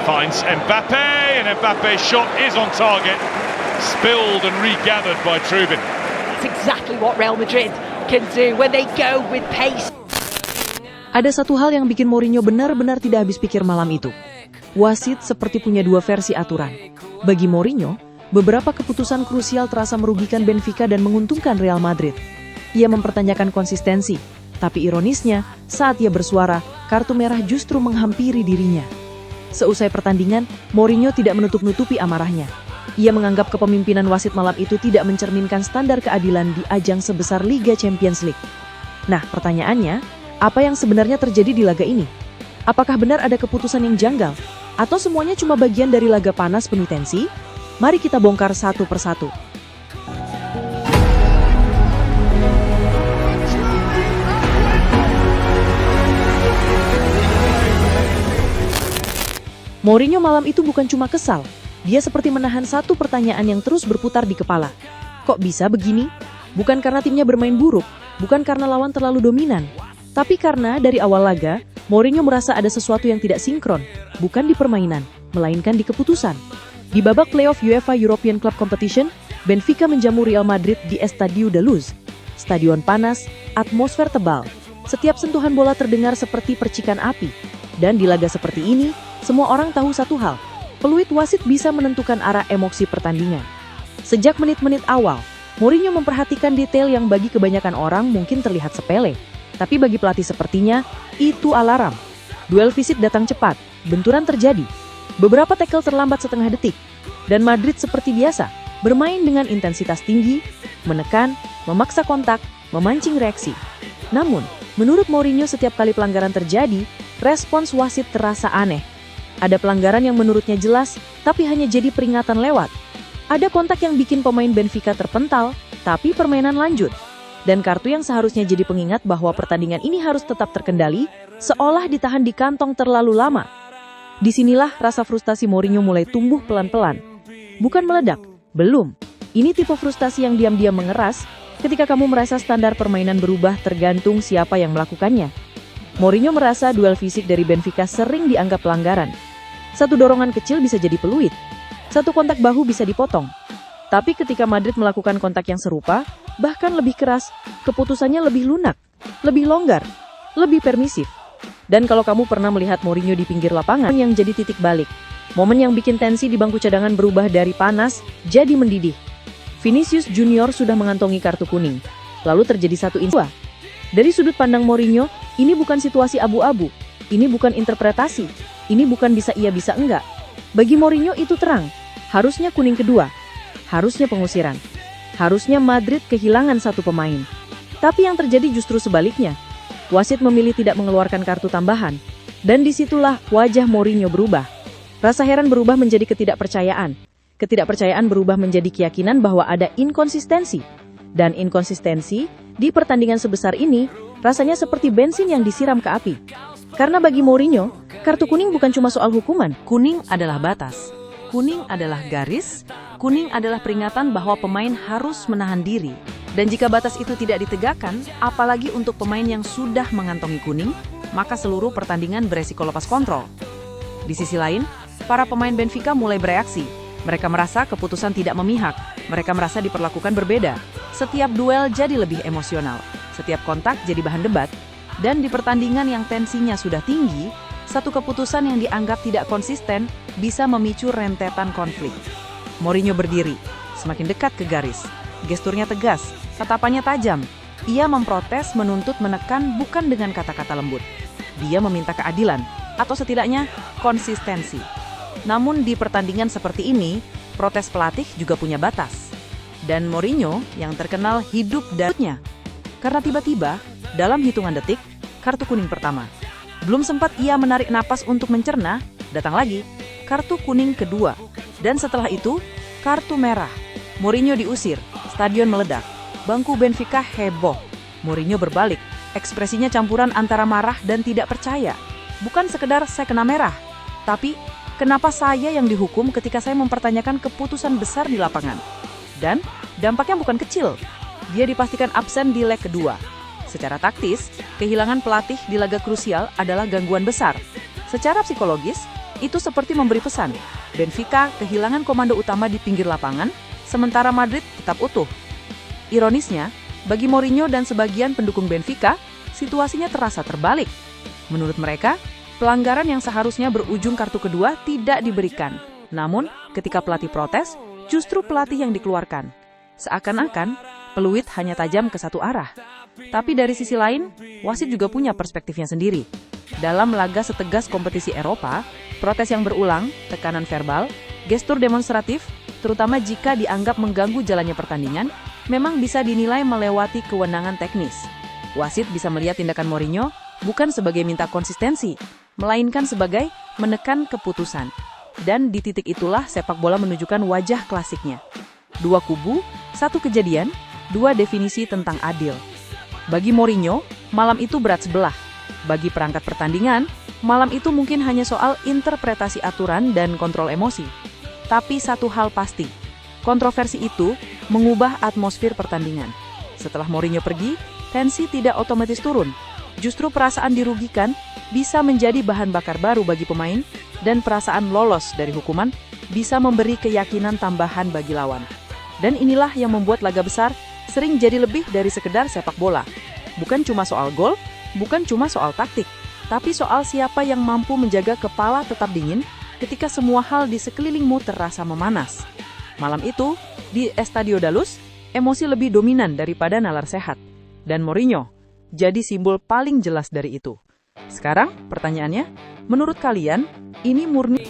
finds Mbappe, and Mbappe's shot is on target. Spilled and regathered by Trubin. That's exactly what Real Madrid can do when they go with pace. Ada satu hal yang bikin Mourinho benar-benar tidak habis pikir malam itu. Wasit seperti punya dua versi aturan. Bagi Mourinho, beberapa keputusan krusial terasa merugikan Benfica dan menguntungkan Real Madrid. Ia mempertanyakan konsistensi, tapi ironisnya, saat ia bersuara, kartu merah justru menghampiri dirinya. Seusai pertandingan, Mourinho tidak menutup-nutupi amarahnya. Ia menganggap kepemimpinan wasit malam itu tidak mencerminkan standar keadilan di ajang sebesar Liga Champions League. Nah, pertanyaannya, apa yang sebenarnya terjadi di laga ini? Apakah benar ada keputusan yang janggal? Atau semuanya cuma bagian dari laga panas penuh tensi? Mari kita bongkar satu persatu. Mourinho malam itu bukan cuma kesal, dia seperti menahan satu pertanyaan yang terus berputar di kepala. Kok bisa begini? Bukan karena timnya bermain buruk, bukan karena lawan terlalu dominan, tapi karena dari awal laga, Mourinho merasa ada sesuatu yang tidak sinkron, bukan di permainan, melainkan di keputusan. Di babak playoff UEFA European Club Competition, Benfica menjamu Real Madrid di Estadio da Luz. Stadion panas, atmosfer tebal. Setiap sentuhan bola terdengar seperti percikan api. Dan di laga seperti ini, semua orang tahu satu hal, peluit wasit bisa menentukan arah emosi pertandingan. Sejak menit-menit awal, Mourinho memperhatikan detail yang bagi kebanyakan orang mungkin terlihat sepele. Tapi bagi pelatih sepertinya, itu alarm. Duel fisik datang cepat, benturan terjadi. Beberapa tackle terlambat setengah detik. Dan Madrid seperti biasa, bermain dengan intensitas tinggi, menekan, memaksa kontak, memancing reaksi. Namun, menurut Mourinho setiap kali pelanggaran terjadi, respons wasit terasa aneh. Ada pelanggaran yang menurutnya jelas, tapi hanya jadi peringatan lewat. Ada kontak yang bikin pemain Benfica terpental, tapi permainan lanjut. Dan kartu yang seharusnya jadi pengingat bahwa pertandingan ini harus tetap terkendali, seolah ditahan di kantong terlalu lama. Disinilah rasa frustasi Mourinho mulai tumbuh pelan-pelan. Bukan meledak, belum. Ini tipe frustasi yang diam-diam mengeras, ketika kamu merasa standar permainan berubah tergantung siapa yang melakukannya. Mourinho merasa duel fisik dari Benfica sering dianggap pelanggaran. Satu dorongan kecil bisa jadi peluit, satu kontak bahu bisa dipotong. Tapi ketika Madrid melakukan kontak yang serupa, bahkan lebih keras, keputusannya lebih lunak, lebih longgar, lebih permisif. Dan kalau kamu pernah melihat Mourinho di pinggir lapangan yang jadi titik balik, momen yang bikin tensi di bangku cadangan berubah dari panas jadi mendidih. Vinicius Junior sudah mengantongi kartu kuning, lalu terjadi satu insiden. Dari sudut pandang Mourinho, ini bukan situasi abu-abu, ini bukan interpretasi, ini bukan bisa iya bisa enggak. Bagi Mourinho itu terang, harusnya kuning kedua, harusnya pengusiran, harusnya Madrid kehilangan satu pemain. Tapi yang terjadi justru sebaliknya. Wasit memilih tidak mengeluarkan kartu tambahan, dan disitulah wajah Mourinho berubah. Rasa heran berubah menjadi ketidakpercayaan. Ketidakpercayaan berubah menjadi keyakinan bahwa ada inkonsistensi. Dan inkonsistensi di pertandingan sebesar ini rasanya seperti bensin yang disiram ke api. Karena bagi Mourinho, kartu kuning bukan cuma soal hukuman. Kuning adalah batas. Kuning adalah garis. Kuning adalah peringatan bahwa pemain harus menahan diri. Dan jika batas itu tidak ditegakkan, apalagi untuk pemain yang sudah mengantongi kuning, maka seluruh pertandingan beresiko lepas kontrol. Di sisi lain, para pemain Benfica mulai bereaksi. Mereka merasa keputusan tidak memihak. Mereka merasa diperlakukan berbeda. Setiap duel jadi lebih emosional. Setiap kontak jadi bahan debat. Dan di pertandingan yang tensinya sudah tinggi, satu keputusan yang dianggap tidak konsisten bisa memicu rentetan konflik. Mourinho berdiri, semakin dekat ke garis. Gesturnya tegas, tatapannya tajam. Ia memprotes, menuntut, menekan bukan dengan kata-kata lembut. Dia meminta keadilan, atau setidaknya konsistensi. Namun di pertandingan seperti ini, protes pelatih juga punya batas. Dan Mourinho yang terkenal hidup darinya. Karena tiba-tiba, dalam hitungan detik, kartu kuning pertama. Belum sempat ia menarik napas untuk mencerna, datang lagi, kartu kuning kedua. Dan setelah itu, kartu merah. Mourinho diusir, stadion meledak. Bangku Benfica heboh. Mourinho berbalik, ekspresinya campuran antara marah dan tidak percaya. Bukan sekedar saya kena merah, tapi kenapa saya yang dihukum ketika saya mempertanyakan keputusan besar di lapangan? Dan dampaknya bukan kecil. Dia dipastikan absen di leg kedua. Secara taktis, kehilangan pelatih di laga krusial adalah gangguan besar. Secara psikologis, Itu seperti memberi pesan, Benfica kehilangan komando utama di pinggir lapangan, sementara Madrid tetap utuh. Ironisnya, bagi Mourinho dan sebagian pendukung Benfica, situasinya terasa terbalik. Menurut mereka, pelanggaran yang seharusnya berujung kartu kedua tidak diberikan. Namun, ketika pelatih protes, justru pelatih yang dikeluarkan. Seakan-akan, peluit hanya tajam ke satu arah. Tapi dari sisi lain, wasit juga punya perspektifnya sendiri. Dalam laga setegas kompetisi Eropa, protes yang berulang, tekanan verbal, gestur demonstratif, terutama jika dianggap mengganggu jalannya pertandingan, memang bisa dinilai melewati kewenangan teknis. Wasit bisa melihat tindakan Mourinho bukan sebagai minta konsistensi, melainkan sebagai menekan keputusan. Dan di titik itulah sepak bola menunjukkan wajah klasiknya. Dua kubu, satu kejadian, dua definisi tentang adil. Bagi Mourinho, malam itu berat sebelah. Bagi perangkat pertandingan, malam itu mungkin hanya soal interpretasi aturan dan kontrol emosi. Tapi satu hal pasti, kontroversi itu mengubah atmosfer pertandingan. Setelah Mourinho pergi, tensi tidak otomatis turun. Justru perasaan dirugikan bisa menjadi bahan bakar baru bagi pemain, dan perasaan lolos dari hukuman bisa memberi keyakinan tambahan bagi lawan. Dan inilah yang membuat laga besar sering jadi lebih dari sekedar sepak bola. Bukan cuma soal gol, bukan cuma soal taktik, tapi soal siapa yang mampu menjaga kepala tetap dingin ketika semua hal di sekelilingmu terasa memanas. Malam itu, di Estadio da Luz, emosi lebih dominan daripada nalar sehat. Dan Mourinho jadi simbol paling jelas dari itu. Sekarang, pertanyaannya, menurut kalian, ini murni